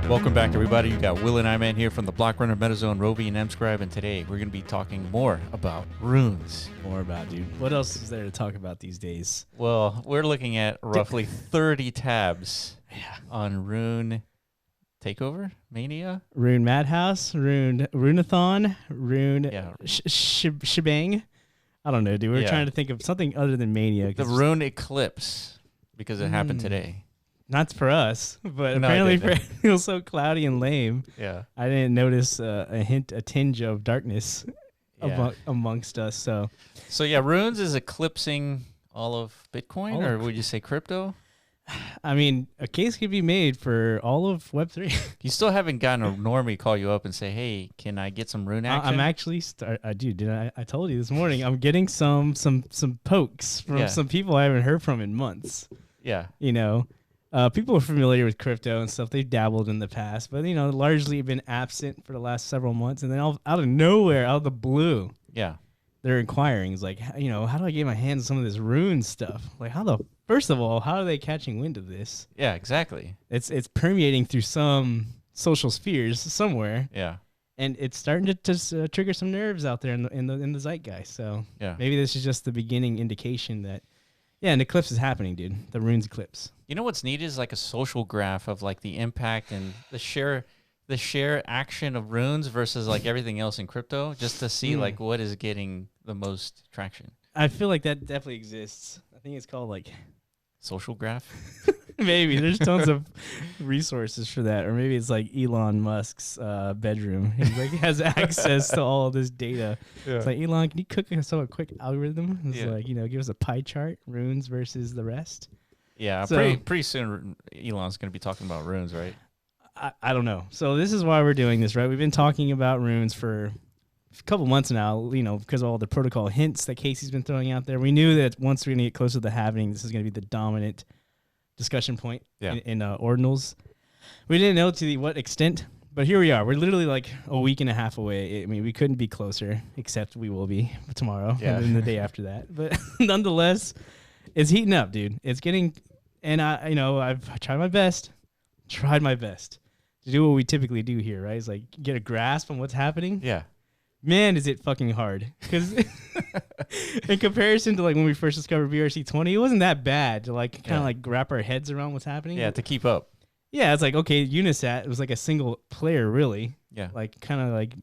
Welcome back, everybody. You got Will and I-Man here from the Block Runner, MetaZone, Rovi, and MScribe, and today we're going to be talking more about runes. More about, dude. What else is there to talk about these days? Well, we're looking at roughly 30 tabs on Rune Takeover, Mania, Rune Madhouse, Rune Runeathon, Rune Shebang. I don't know, dude. We're trying to think of something other than Mania. The Rune Eclipse, because it happened today. Not for us, but apparently it feels so cloudy and lame. Yeah, I didn't notice a tinge of darkness amongst us. So yeah, runes is eclipsing all of Bitcoin, or would you say crypto? I mean, a case could be made for all of Web3. You still haven't gotten a normie call you up and say, "Hey, can I get some rune action?" I'm actually I told you this morning. I'm getting some pokes from some people I haven't heard from in months. Yeah, you know. People are familiar with crypto and stuff. They've dabbled in the past, but, you know, largely been absent for the last several months. And then out of nowhere, out of the blue, they're inquiring. It's like, you know, how do I get my hands on some of this rune stuff? Like, first of all, how are they catching wind of this? Yeah, exactly. It's permeating through some social spheres somewhere. Yeah. And it's starting to just trigger some nerves out there in the zeitgeist. So maybe this is just the beginning indication that, an eclipse is happening, dude. The runes eclipse. You know what's neat is like a social graph of like the impact and the share action of runes versus like everything else in crypto, just to see like what is getting the most traction. I feel like that definitely exists. I think it's called like social graph. Maybe there's tons of resources for that, or maybe it's like Elon Musk's bedroom. He has access to all of this data. Yeah. It's like, Elon, can you cook us up a quick algorithm? It's like, you know, give us a pie chart, runes versus the rest. Yeah, so, pretty soon Elon's going to be talking about runes, right? I don't know. So this is why we're doing this, right? We've been talking about runes for a couple months now, you know, because of all the protocol hints that Casey's been throwing out there. We knew that once we're going to get closer to the halving, this is going to be the dominant discussion point in Ordinals. We didn't know to what extent, but here we are. We're literally like a week and a half away. I mean, we couldn't be closer, except we will be tomorrow and then the day after that. But nonetheless, it's heating up, dude. It's getting, and I've tried my best to do what we typically do here, right? It's like get a grasp on what's happening. Yeah. Man, is it fucking hard. Because in comparison to like when we first discovered BRC20, it wasn't that bad to like kind of like wrap our heads around what's happening. Yeah, to keep up. Yeah, it's like, okay, Unisat, it was like a single player, really. Yeah. Like kind of like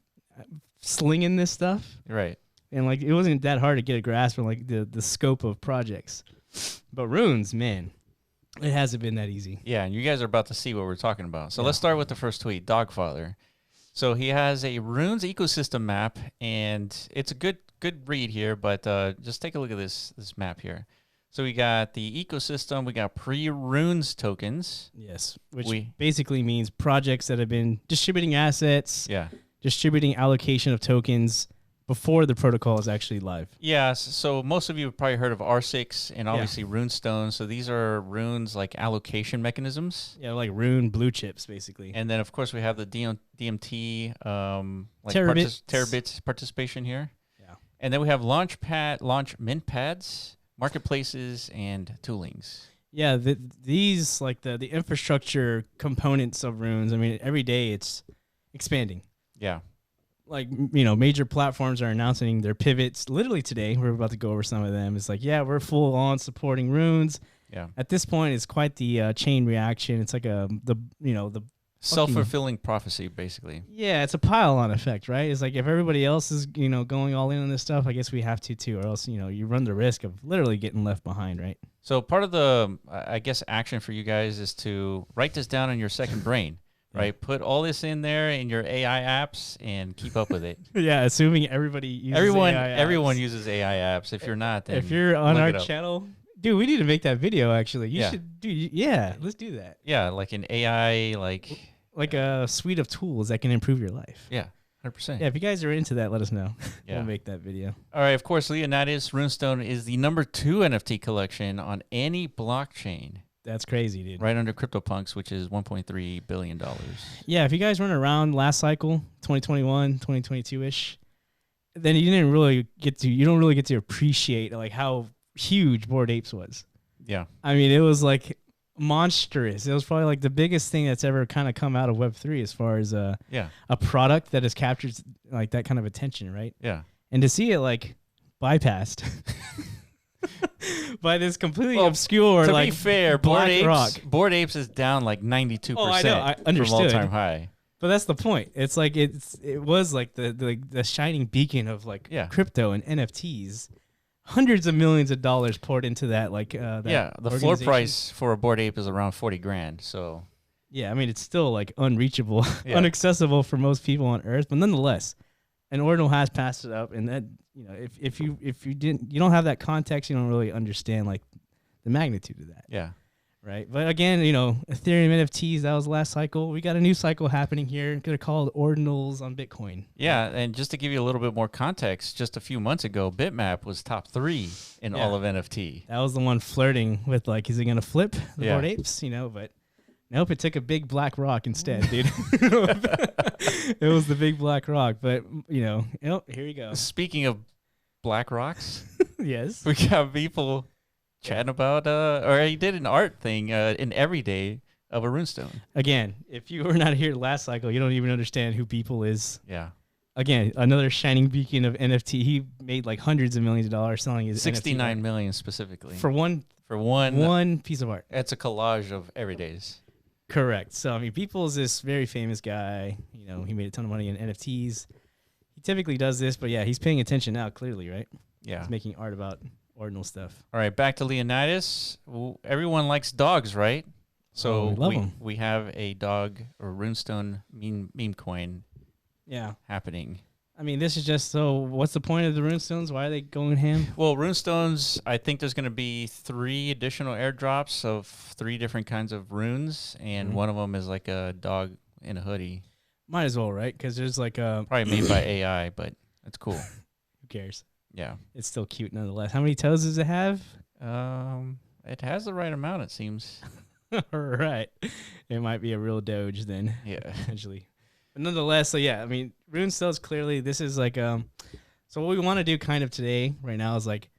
slinging this stuff. Right. And like it wasn't that hard to get a grasp on like the scope of projects. But runes, man, it hasn't been that easy. Yeah, and you guys are about to see what we're talking about. So let's start with the first tweet, Dogfather. So he has a runes ecosystem map, and it's a good read here, but just take a look at this map here. So we got the ecosystem, we got pre-runes tokens. Yes, which basically means projects that have been distributing assets, distributing allocation of tokens before the protocol is actually live. Yeah, so most of you have probably heard of R6 and obviously Runestone. So these are runes like allocation mechanisms. Yeah, like rune blue chips, basically. And then, of course, we have the DMT like terabits participation here. Yeah. And then we have launch mint pads, marketplaces, and toolings. Yeah, these, like the infrastructure components of runes, I mean, every day it's expanding. Yeah. Like, you know, major platforms are announcing their pivots. Literally today, we're about to go over some of them. It's like, we're full on supporting runes. Yeah. At this point, it's quite the chain reaction. It's like the self-fulfilling prophecy, basically. Yeah, it's a pile-on effect, right? It's like if everybody else is, you know, going all in on this stuff, I guess we have to too, or else, you know, you run the risk of literally getting left behind, right? So part of the, I guess, action for you guys is to write this down in your second brain. Right, put all this in there in your AI apps and keep up with it. Yeah, assuming everybody uses everyone uses AI apps. If you're not, then if you're on our channel, dude, we need to make that video. Actually, you should do. Yeah, let's do that. Yeah, like an AI, like a suite of tools that can improve your life. Yeah, 100%. Yeah, if you guys are into that, let us know. We'll make that video. All right, of course, Leonidas Runestone is the #2 NFT collection on any blockchain. That's crazy, dude. Right under CryptoPunks, which is $1.3 billion. Yeah, if you guys weren't around last cycle, 2021, 2022-ish, then you don't really get to appreciate like how huge Bored Apes was. Yeah. I mean, it was like monstrous. It was probably like the biggest thing that's ever kind of come out of Web3 as far as a product that has captured like that kind of attention, right? Yeah. And to see it like bypassed by this completely obscure, to like, be fair, Bored Apes is down like 92% I know, I from understood. all-time high. But that's the point. It's like it was like the shining beacon of like crypto and NFTs. Hundreds of millions of dollars poured into that. Like the floor price for a Bored Ape is around $40,000. So yeah, I mean it's still like unreachable, inaccessible for most people on Earth. But nonetheless, an Ordinal has passed it up, and that if you don't have that context, you don't really understand like the magnitude of that. Yeah. Right. But again, Ethereum NFTs, that was the last cycle. We got a new cycle happening here. They're called Ordinals on Bitcoin. Yeah. And just to give you a little bit more context, just a few months ago, Bitmap was top 3 in all of NFT. That was the one flirting with like, is it going to flip the Bored Apes? But nope, it took a big black rock instead, dude. It was the big black rock. But, here you go. Speaking of black rocks. Yes. We got people chatting about, or he did an art thing in Everyday of a runestone. Again, if you were not here last cycle, you don't even understand who People is. Yeah. Again, another shining beacon of NFT. He made like hundreds of millions of dollars selling his 69 NFT million specifically. for one piece of art. It's a collage of Everydays. Correct. So, I mean, People is this very famous guy. He made a ton of money in NFTs. He typically does this, but yeah, he's paying attention now, clearly, right? Yeah. He's making art about Ordinal stuff. All right, back to Leonidas. Everyone likes dogs, right? So we have a dog or runestone meme coin happening. I mean, this is just what's the point of the runestones? Why are they going ham? Well, runestones, I think there's going to be 3 additional airdrops of 3 different kinds of runes, and one of them is like a dog in a hoodie. Might as well, right? Because there's like a... Probably made by AI, but that's cool. Who cares? Yeah. It's still cute nonetheless. How many toes does it have? It has the right amount, it seems. Right. It might be a real doge then. Yeah. Potentially. But nonetheless, so yeah, I mean, runestones clearly, this is like, so what we want to do kind of today, right now, is like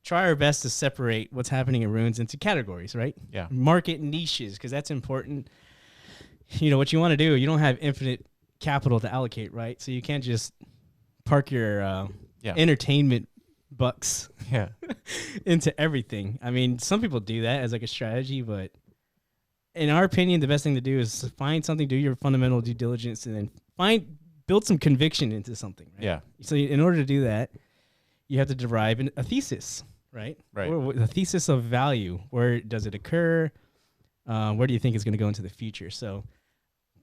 try our best to separate what's happening in runes into categories, right? Yeah. Market niches, because that's important. What you want to do, you don't have infinite capital to allocate, right? So you can't just park your entertainment bucks into everything. I mean, some people do that as like a strategy, but in our opinion, the best thing to do is find something, do your fundamental due diligence, and then build some conviction into something. Right? Yeah. So in order to do that, you have to derive a thesis, right? Right. Or the thesis of value. Where does it occur? Where do you think it's going to go into the future? So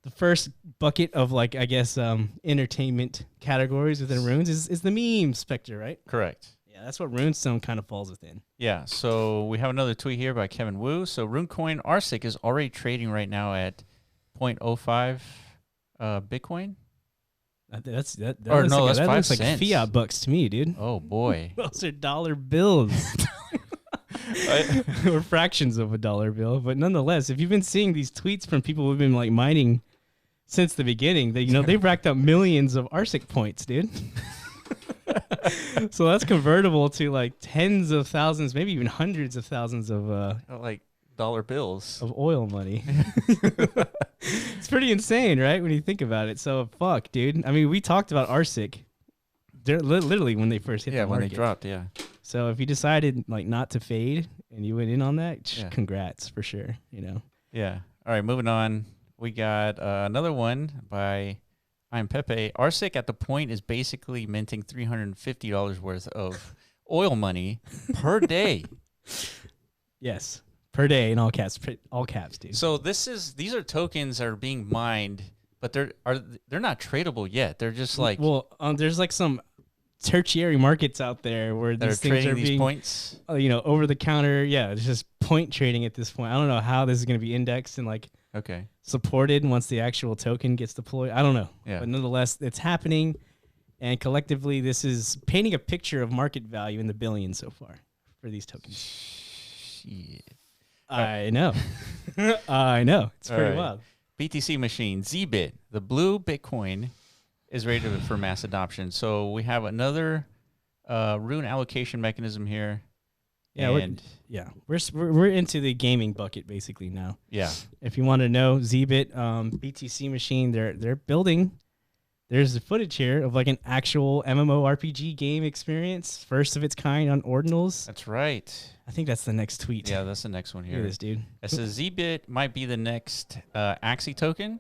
the first bucket of like, I guess, entertainment categories within runes is the meme specter, right? Correct. Yeah, that's what runestone kind of falls within. Yeah, so we have another tweet here by Kevin Wu. So RuneCoin RSIC is already trading right now at 0.05 Bitcoin. That's no, that's 5 looks cents. like fiat bucks to me, dude. Oh boy, those are dollar bills. Or fractions of a dollar bill, but nonetheless, if you've been seeing these tweets from people who've been like mining since the beginning, that they've racked up millions of RSIC points, dude. So that's convertible to like tens of thousands, maybe even hundreds of thousands of like dollar bills of oil money. It's pretty insane, right? When you think about it. So fuck, dude. I mean, we talked about RSIC literally when they first hit the market. When they dropped, So if you decided like not to fade and you went in on that, congrats for sure. Yeah. All right, moving on. We got another one by I'm Pepe. RSIC at the point is basically minting $350 worth of oil money per day. Yes, per day in all caps, dude. So these are tokens that are being mined, but they're not tradable yet. They're just like there's like some tertiary markets out there where these things are being points. Over the counter. Yeah, it's just point trading at this point. I don't know how this is going to be indexed and like supported once the actual token gets deployed. I don't know. Yeah. But nonetheless, it's happening, and collectively, this is painting a picture of market value in the billions so far for these tokens. Shit. I know. I know. It's pretty wild. BTC machine, ZBit, the blue Bitcoin, is ready for mass adoption. So we have another rune allocation mechanism here. Yeah, and we're into the gaming bucket basically now. yeah, If you want to know, Zbit, BTC machine, they're building. There's the footage here of like an actual MMORPG game experience, first of its kind on Ordinals. that's right. I think that's the next tweet. Yeah, that's the next one Look here. at this, dude. It says Zbit might be the next Axie token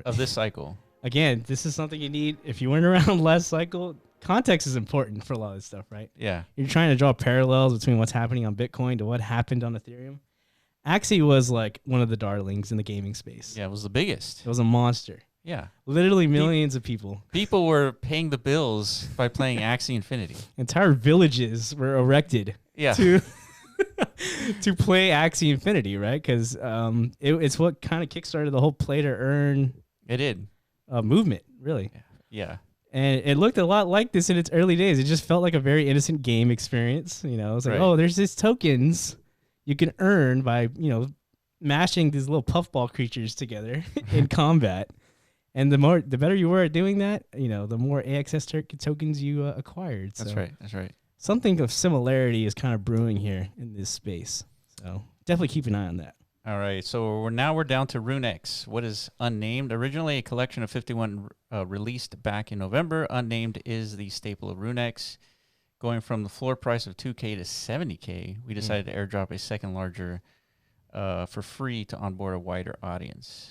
of this cycle. Again, this is something you need. If you weren't around last cycle, context is important for a lot of this stuff, right? Yeah. You're trying to draw parallels between what's happening on Bitcoin to what happened on Ethereum. Axie was like one of the darlings in the gaming space. Yeah, it was the biggest. It was a monster. Yeah. Literally millions of people. People were paying the bills by playing Axie Infinity. Entire villages were erected Yeah. to to play Axie Infinity, right? Because it's what kind of kickstarted the whole play to earn It did. movement, really. Yeah. And it looked a lot like this in its early days. It just felt like a very innocent game experience. You know, it's like, Right. oh, there's these tokens you can earn by, mashing these little puffball creatures together in combat. And the better you were at doing that, the more AXS tokens you acquired. That's So right. That's right. something of similarity is kind of brewing here in this space. So definitely keep an eye on that. All right. So we're down to Rune X. What is unnamed? Originally a collection of 51 released back in November. Unnamed is the staple of Rune X. Going from the floor price of 2K to 70K, we decided to airdrop a second larger for free to onboard a wider audience.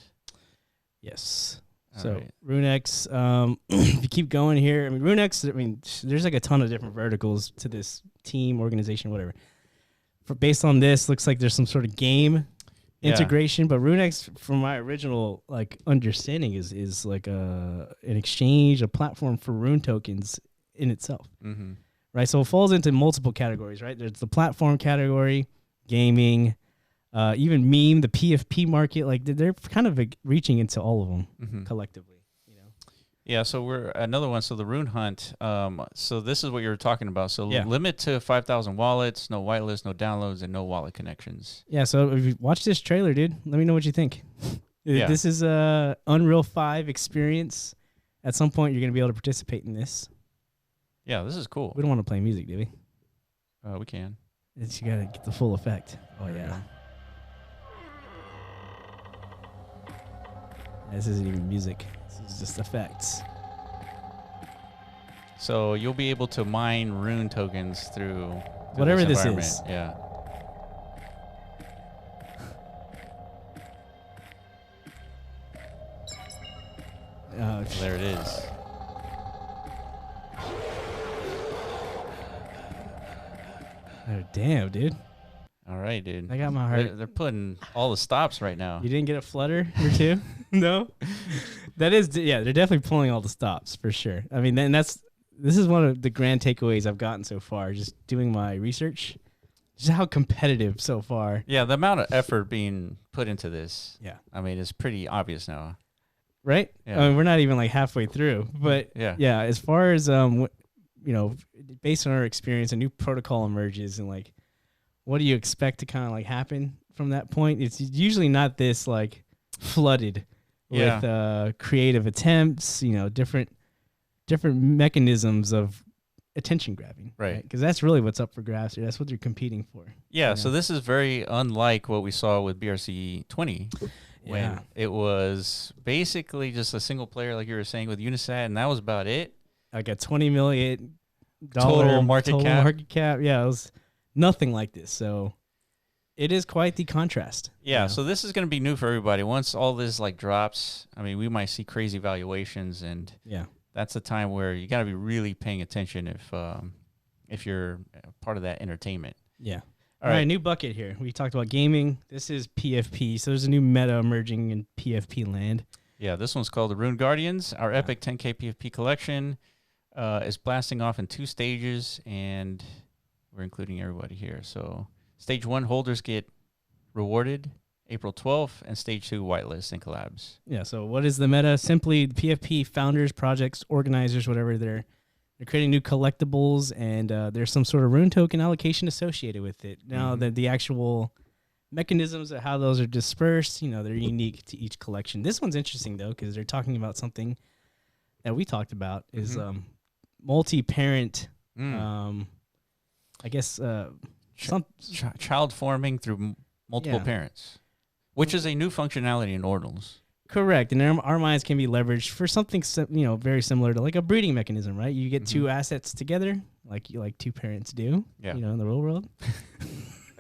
Yes. All So right. RuneX, if you keep going here, RuneX, there's like a ton of different verticals to this team, organization, whatever. Based on this, looks like there's some sort of game integration, but RuneX, from my original understanding, is like an exchange, a platform for rune tokens in itself. Mm-hmm. Right? So it falls into multiple categories, right? There's the platform category, gaming, even meme, the PFP market, they're kind of reaching into all of them collectively. Yeah, so we're another one. So the Rune Hunt. So this is what you were talking about. So Yeah. limit to 5,000 wallets, no whitelist, no downloads, and no wallet connections. Yeah, so if you watch this trailer, dude, let me know what you think. Yeah. This is a Unreal 5 experience. At some point, you're going to be able to participate in this. Yeah, this is cool. We don't want to play music, do we? We can. You got to get the full effect. Oh, There we yeah. go. This isn't even music. This is just effects. So you'll be able to mine rune tokens through Whatever this environment. is. Yeah. There it is. Oh, damn, dude. All right, dude. I got my heart. They're putting all the stops right now. You didn't get a flutter or two? No? That is, yeah, they're definitely pulling all the stops for sure. I mean, this is one of the grand takeaways I've gotten so far, just doing my research. Just how competitive so far. Yeah, the amount of effort being put into this, Yeah. I mean, it's pretty obvious now. Right? Yeah. I mean, we're not even halfway through, but Yeah. as far as, based on our experience, a new protocol emerges and what do you expect to kind of happen from that point? It's usually not this flooded with creative attempts, different mechanisms of attention grabbing, Right. Because that's really what's up for grabs here. That's what they're competing for. Yeah, so this is very unlike what we saw with BRC 20 when Yeah. it was basically just a single player, like you were saying, with Unisat, and that was about it. Like a $20 million Total market cap. market cap. Yeah, it was nothing like this. So it is quite the contrast. Yeah, so this is going to be new for everybody. Once all this drops, I mean, we might see crazy valuations, and Yeah. that's a time where you got to be really paying attention if you're part of that entertainment. Yeah. All All right, right. new bucket here. We talked about gaming. This is PFP. So there's a new meta emerging in PFP land. Yeah, this one's called the Rune Guardians. Our epic 10K PFP collection is blasting off in 2 stages, and we're including everybody here. So stage 1 holders get rewarded April 12th, and stage 2 whitelist and collabs. Yeah, so what is the meta? Simply PFP founders, projects, organizers, whatever, they're creating new collectibles, and there's some sort of rune token allocation associated with it. Now, the actual mechanisms of how those are dispersed, they're unique to each collection. This one's interesting, though, because they're talking about something that we talked about is multi-parent, child forming through multiple parents, which is a new functionality in Ordinals. Correct, and our minds can be leveraged for something very similar to like a breeding mechanism, right? You get two assets together, like two parents do, in the real world,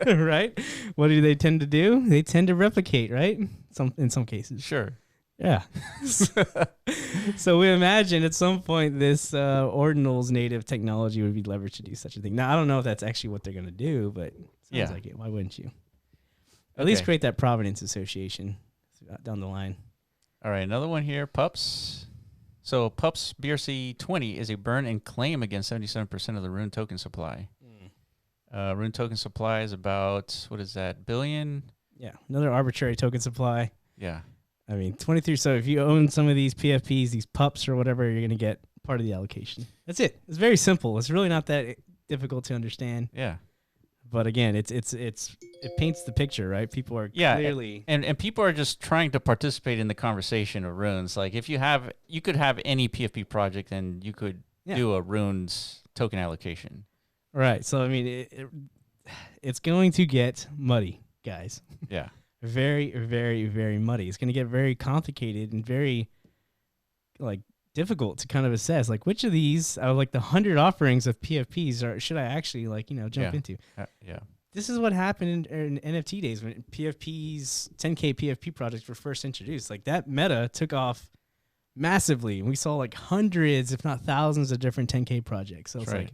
right? What do they tend to do? They tend to replicate, right? In some cases, sure, yeah. So we imagine at some point this Ordinals native technology would be leveraged to do such a thing. Now I don't know if that's actually what they're going to do, but it sounds like it. Why wouldn't you? At least create that provenance association down the line. All right, another one here, Pups. So Pups BRC 20 is a burn and claim against 77% of the Rune token supply. Rune token supply is about, what is that, billion? Yeah, another arbitrary token supply. Yeah. I mean, 23. So if you own some of these PFPs, these Pups or whatever, you're going to get part of the allocation. That's it. It's very simple. It's really not that difficult to understand. Yeah. But again, it paints the picture, right? People are clearly and people are just trying to participate in the conversation of runes. Like if you could have any PFP project and you could do a runes token allocation. Right. So I mean, it's going to get muddy, guys. Yeah. Very, very, very muddy. It's going to get very complicated and very difficult to kind of assess, like which of these out of like the 100 offerings of PFPs should I actually jump into? Yeah. This is what happened in NFT days when PFPs, 10K PFP projects were first introduced. Like that meta took off massively. And we saw like hundreds, if not thousands of different 10K projects. So it's like,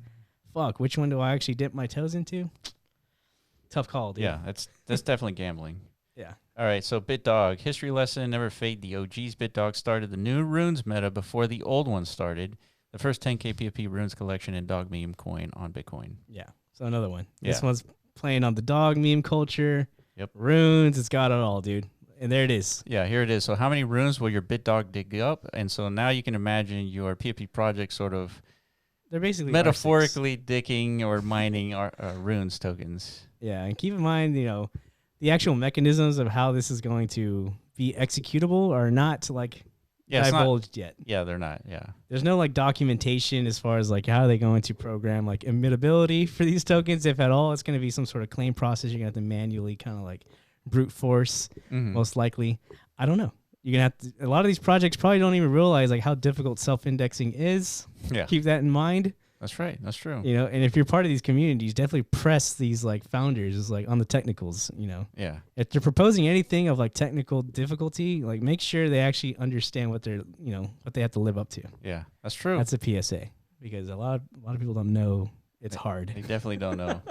fuck, which one do I actually dip my toes into? Tough call, dude. Yeah, that's definitely gambling. Yeah. All right, so BitDog. History lesson, never fade. The OG's BitDog started the new runes meta before the old one started. The first 10K PFP runes collection and dog meme coin on Bitcoin. Yeah, so another one. Yeah. This one's playing on the dog meme culture. Yep. Runes, it's got it all, dude. And there it is. Yeah, here it is. So how many runes will your BitDog dig up? And so now you can imagine your PFP project sort of they're basically metaphorically dicking or mining runes tokens. Yeah, and keep in mind, the actual mechanisms of how this is going to be executable are not divulged yet. Yeah, they're not. Yeah. There's no documentation as far as how are they going to program immutability for these tokens, if at all. It's going to be some sort of claim process you're going to have to manually kind of brute force, most likely. I don't know. You're going to have to, a lot of these projects probably don't even realize how difficult self-indexing is. Yeah. Keep that in mind. That's right. That's true. And if you're part of these communities, definitely press these founders is on the technicals, Yeah. If they're proposing anything of technical difficulty, make sure they actually understand what they're, what they have to live up to. Yeah. That's true. That's a PSA because a lot of people don't know it's hard. They definitely don't know.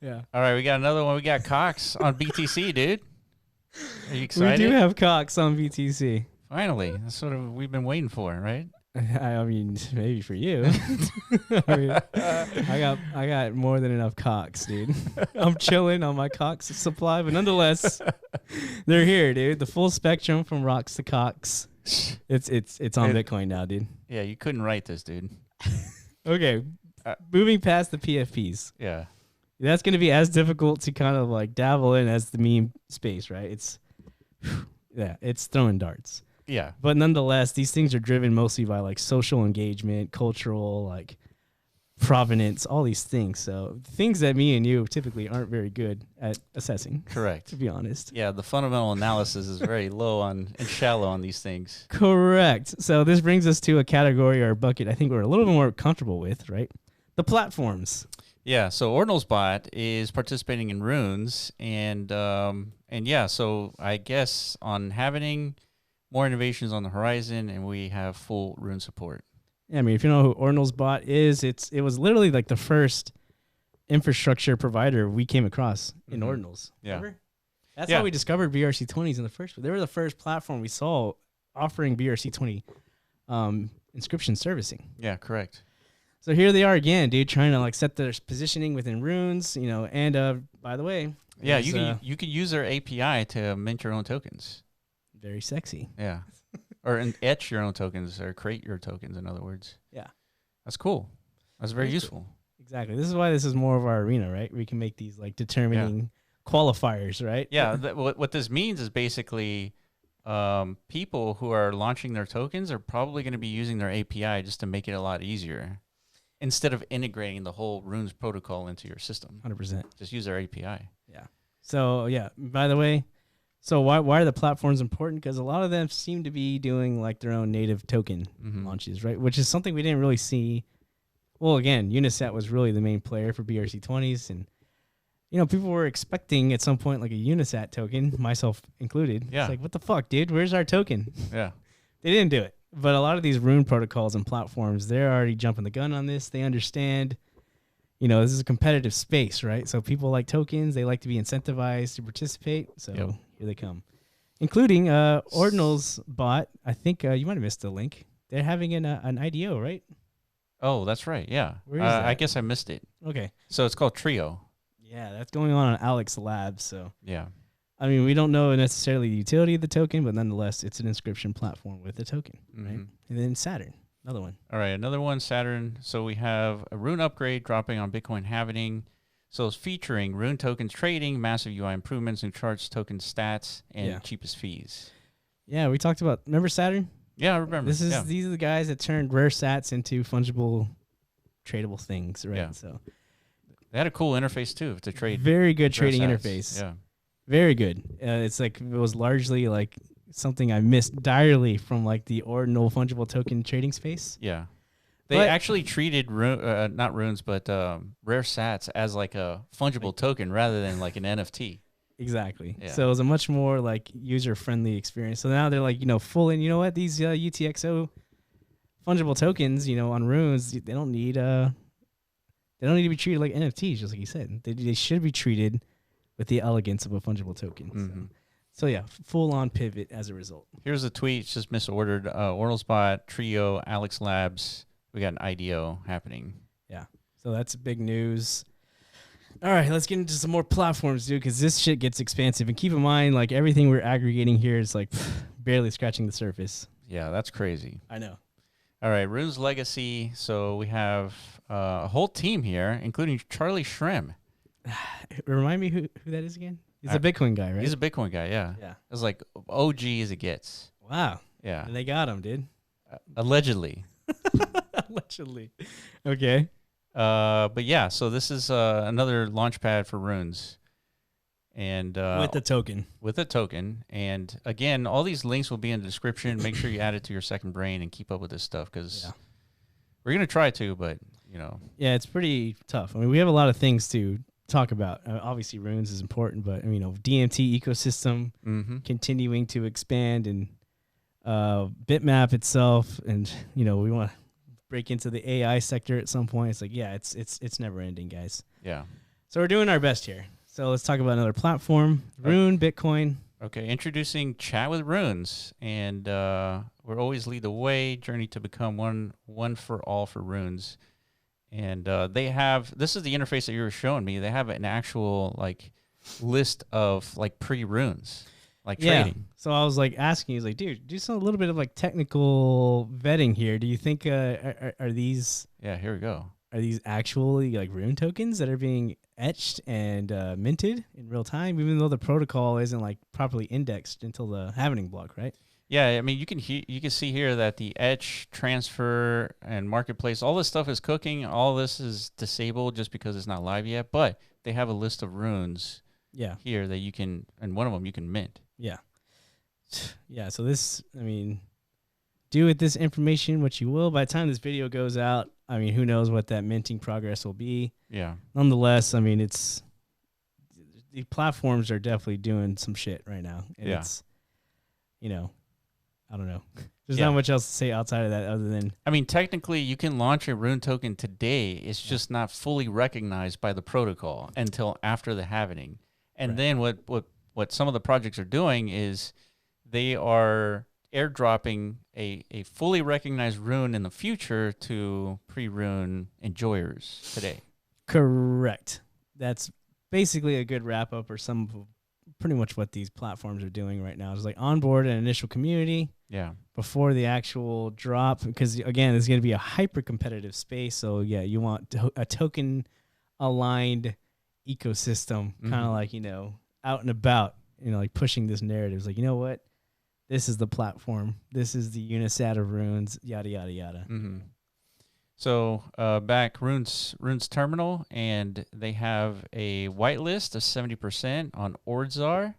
Yeah. All right, we got another one. We got Cox on BTC, dude. Are you excited? We do have Cox on BTC. Finally. That's sort of what we've been waiting for, right? I mean, maybe for you. I got more than enough Cox, dude. I'm chilling on my Cox supply, but nonetheless, they're here, dude. The full spectrum from rocks to Cox. It's on Bitcoin now, dude. Yeah, you couldn't write this, dude. Okay, moving past the PFPs. Yeah, that's going to be as difficult to kind of dabble in as the meme space, right? It's throwing darts. Yeah. But nonetheless, these things are driven mostly by social engagement, cultural, provenance, all these things. So things that me and you typically aren't very good at assessing. Correct. To be honest. Yeah, the fundamental analysis is very low and shallow on these things. Correct. So this brings us to a category or a bucket I think we're a little bit more comfortable with, right? The platforms. Yeah, so Ordinals bot is participating in runes and yeah, so I guess on having more innovations on the horizon, and we have full rune support. Yeah, I mean, if you know who Ordinals bot is, it was literally the first infrastructure provider we came across in Ordinals. Yeah. Remember? That's how we discovered BRC20s in the first place. They were the first platform we saw offering BRC20 inscription servicing. Yeah, correct. So here they are again, dude, trying to set their positioning within runes, and by the way. Yeah, you can use their API to mint your own tokens. Very sexy. Yeah. Or etch your own tokens or create your tokens, in other words. Yeah. That's cool. That's very useful. Exactly. This is why this is more of our arena, right? We can make these determining qualifiers, right? Yeah. What this means is basically people who are launching their tokens are probably going to be using their API just to make it a lot easier. instead of integrating the whole Runes protocol into your system. 100%. Just use their API. Yeah. So, yeah, by the way, so why are the platforms important? Because a lot of them seem to be doing like their own native token launches, right? Which is something we didn't really see. Well, again, Unisat was really the main player for BRC20s. And, people were expecting at some point like a Unisat token, myself included. Yeah. It's like, what the fuck, dude? Where's our token? Yeah. They didn't do it. But a lot of these Rune protocols and platforms, they're already jumping the gun on this. They understand, this is a competitive space, right? So people like tokens. They like to be incentivized to participate. So here they come. Including Ordinals bot. I think you might have missed the link. They're having an IDO, right? Oh, that's right. Yeah. Where is that? I guess I missed it. Okay. So it's called Trio. Yeah, that's going on Alex Labs. So yeah. I mean, we don't know necessarily the utility of the token, but nonetheless, it's an inscription platform with a token, right? And then Saturn, another one. All right, another one, Saturn. So we have a Rune upgrade dropping on Bitcoin halving. So it's featuring Rune tokens trading, massive UI improvements, and charts token stats, and cheapest fees. Yeah, we talked about, remember Saturn? Yeah, I remember. These are the guys that turned rare sats into fungible, tradable things, right? Yeah. So they had a cool interface too to trade. Very good trading sats. interface. Yeah. Very good. It's like, it was largely like something I missed direly from like the Ordinal fungible token trading space. Yeah. They actually treated not runes, but rare sats as like a fungible token rather than like an NFT. Exactly. Yeah. So it was a much more like user-friendly experience. So now they're like, full in, these UTXO fungible tokens, on runes, they don't need to be treated like NFTs, just like you said. They should be treated with the elegance of a fungible token. So yeah, full-on pivot as a result. Here's a tweet. It's just misordered. Ordinals bot, Trio, Alex Labs. We got an IDO happening. Yeah. So that's big news. All right, let's get into some more platforms, dude, because this shit gets expansive. And keep in mind, like, everything we're aggregating here is like barely scratching the surface. Yeah, that's crazy. I know. All right, Rune's Legacy. So we have a whole team here, including Charlie Shrem. Remind me who that is again? He's a Bitcoin guy, right? He's a Bitcoin guy, yeah. Yeah. It's like OG as it gets. Wow. Yeah. And they got him, dude. Allegedly. Allegedly. Okay. But yeah, so this is another launch pad for Runes. And with the token. With a token. And again, all these links will be in the description. Make sure you add it to your second brain and keep up with this stuff because we're going to try to, but, Yeah, it's pretty tough. I mean, we have a lot of things to talk about. Obviously, Runes is important, but, DMT ecosystem continuing to expand and Bitmap itself. And, we want to break into the AI sector at some point. It's like, yeah, it's never ending, guys. Yeah. So we're doing our best here. So let's talk about another platform, Rune, Bitcoin. Okay, introducing Chat with Runes, and we'll always lead the way. Journey to become one for all for Runes, and they have. This is the interface that you were showing me. They have an actual like list of like pre-runes, like trading. So I was like asking, he's like, dude, do a little bit of like technical vetting here. Do you think are these? Yeah, here we go. Are these actually like Rune tokens that are being etched and minted in real time, even though the protocol isn't like properly indexed until the halving block, right? Yeah, I mean, you can see here that the etch, transfer, and marketplace, all this stuff is cooking. All this is disabled just because it's not live yet, but they have a list of runes here that you can, and one of them you can mint. Yeah. Yeah, so this, I mean, do with this information what you will. By the time this video goes out, I mean, who knows what that minting progress will be. Yeah. Nonetheless, I mean, the platforms are definitely doing some shit right now. And it's, I don't know. There's not much else to say outside of that other than... I mean, technically, you can launch a Rune token today. It's just not fully recognized by the protocol until after the halving. And then what some of the projects are doing is they are airdropping a fully recognized rune in the future to pre-rune enjoyers today. Correct. That's basically a good wrap up or pretty much what these platforms are doing right now is like onboard an initial community before the actual drop, because again, it's going to be a hyper competitive space. So yeah, you want a token aligned ecosystem, kind of like, out and about, like pushing this narrative. It's like, you know what? This is the platform. This is the Unisat of Runes, yada, yada, yada. So back Rune's terminal, and they have a whitelist of 70% on Ordzar,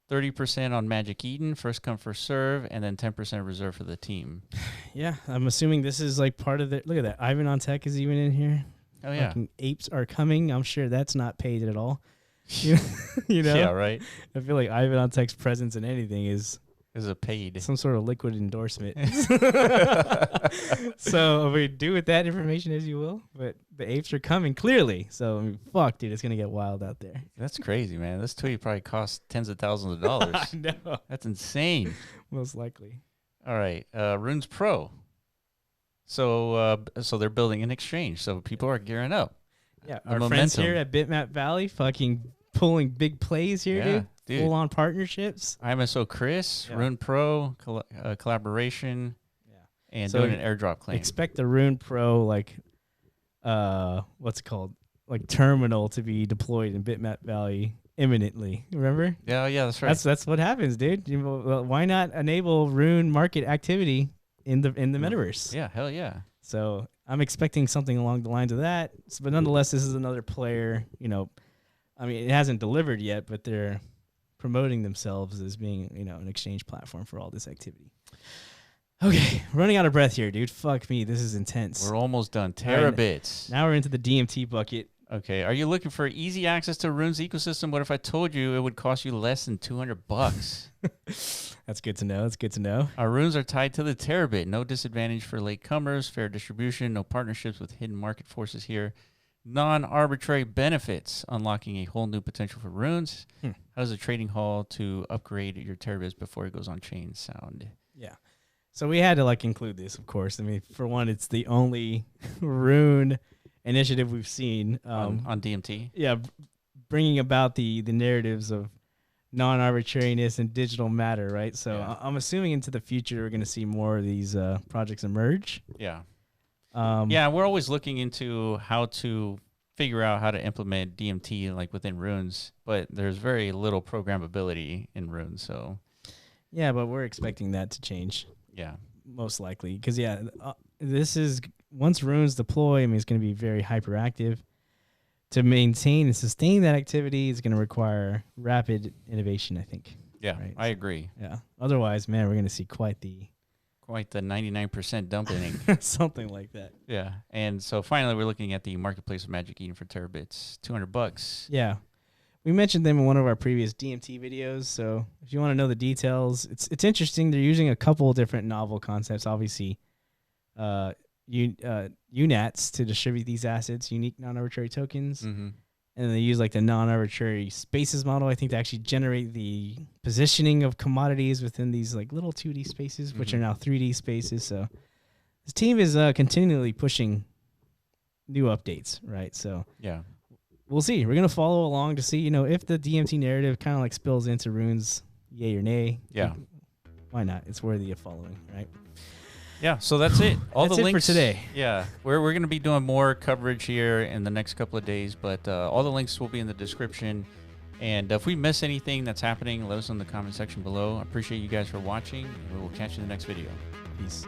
30% on Magic Eden, first come first serve, and then 10% reserved for the team. Yeah, I'm assuming this is like part of the. Look at that, Ivan on Tech is even in here. Oh yeah, Fucking apes are coming. I'm sure that's not paid at all. You know? Yeah, right. I feel like Ivan on Tech's presence in anything is a paid. some sort of liquid endorsement. So we do with that information as you will, but the apes are coming clearly. So I mean, fuck, dude, it's gonna get wild out there. That's crazy, man. This tweet probably cost tens of thousands of dollars. I know, That's insane. most likely. All right, Runes Pro. So they're building an exchange. So people are gearing up. Yeah, The our friends momentum. here at Bitmap Valley, fucking pulling big plays here, dude. Full on partnerships. IMSO Chris, Yeah. Rune Pro, collaboration, Yeah. and So doing an airdrop claim. Expect the Rune Pro what's it called? Like terminal to be deployed in Bitmap Valley imminently. Remember? Yeah, that's right. That's what happens, dude. Well, why not enable Rune market activity in the metaverse? Yeah, hell yeah. So I'm expecting something along the lines of that. But nonetheless, this is another player. I mean, it hasn't delivered yet, but they're promoting themselves as being, an exchange platform for all this activity. Okay, running out of breath here, dude. Fuck me, this is intense. We're almost done. Terabits. Now we're into the DMT bucket. Okay, are you looking for easy access to Rune's ecosystem? What if I told you it would cost you less than $200? That's good to know. That's good to know. Our runes are tied to the terabit. No disadvantage for latecomers, fair distribution, no partnerships with hidden market forces here. Non-arbitrary benefits, unlocking a whole new potential for runes. How does a trading hall to upgrade your terabits before it goes on chain sound? Yeah. So we had to include this, of course. I mean, for one, it's the only rune initiative we've seen On DMT? Yeah, bringing about the narratives of non-arbitrariness and digital matter, right? So Yeah. I'm assuming into the future we're going to see more of these projects emerge. Yeah. We're always looking into how to figure out how to implement DMT within runes, but there's very little programmability in runes, so Yeah, but we're expecting that to change. yeah. Most likely. Because, this is, once runes deploy, I mean, it's going to be very hyperactive. To maintain and sustain that activity is going to require rapid innovation, I think. Yeah, Right. I agree. Yeah. Otherwise, man, we're going to see quite the 99% dumping. something like that. Yeah. And so finally we're looking at the marketplace of Magic Eden for terabits. $200. Yeah. We mentioned them in one of our previous DMT videos, so if you want to know the details, it's interesting. They're using a couple of different novel concepts. Obviously, UNATs to distribute these assets, unique non-arbitrary tokens, Mm-hmm. and they use the non-arbitrary spaces model, I think, to actually generate the positioning of commodities within these little 2D spaces, which are now 3D spaces. So this team is continually pushing new updates, right? So Yeah. we'll see. We're going to follow along to see, if the DMT narrative kind of spills into runes, yay or nay. Yeah. Why not? It's worthy of following, right? Yeah, so that's it. All That's the it for links today. Yeah, we're going to be doing more coverage here in the next couple of days, but all the links will be in the description. And if we miss anything that's happening, let us know in the comment section below. I appreciate you guys for watching, and we will catch you in the next video. Peace.